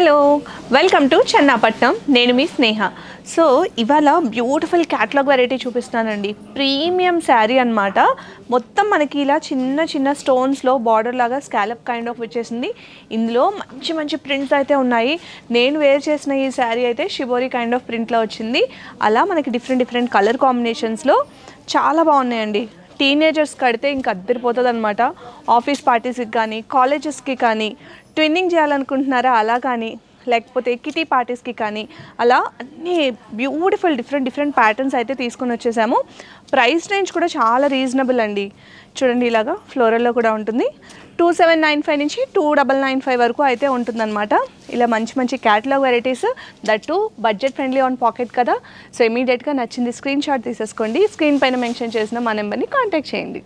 Hello, welcome to Chennapatnam. నేను మీ స్నేహ. So ఇవాళ beautiful catalogue variety చూపిస్తానండి. ప్రీమియం శారీ అనమాట. మొత్తం మనకి ఇలా చిన్న చిన్న స్టోన్స్లో బార్డర్ లాగా స్కాలప్ కైండ్ ఆఫ్ వచ్చేసింది. ఇందులో మంచి మంచి ప్రింట్స్ అయితే ఉన్నాయి. నేను వేర్ చేసిన ఈ శారీ అయితే షిబోరి కైండ్ ఆఫ్ ప్రింట్లో వచ్చింది. అలా మనకి డిఫరెంట్ కలర్ కాంబినేషన్స్లో చాలా బాగున్నాయండి. టీనేజర్స్ కడితే ఇంకా అద్దరిపోతుంది అనమాట. ఆఫీస్ పార్టీస్కి కానీ, కాలేజెస్కి కానీ, ట్విన్నింగ్ చేయాలనుకుంటున్నారా అలా కానీ, లేకపోతే కిటీ పార్టీస్కి కానీ, అలా అన్నీ బ్యూటిఫుల్ డిఫరెంట్ ప్యాటర్న్స్ అయితే తీసుకొని వచ్చేసాము. ప్రైస్ రేంజ్ కూడా చాలా రీజనబుల్ అండి. చూడండి, ఇలాగా ఫ్లోరల్లో కూడా ఉంటుంది. 2795 నుంచి 2995 వరకు అయితే ఉంటుందన్నమాట. ఇలా మంచి మంచి catalogue varieties, that budget friendly on pocket కదా. సో ఇమీడియట్గా నచ్చింది స్క్రీన్ షాట్ తీసేసుకోండి. స్క్రీన్ పైన మెన్షన్ చేసిన మా నెంబర్ని కాంటాక్ట్ చేయండి.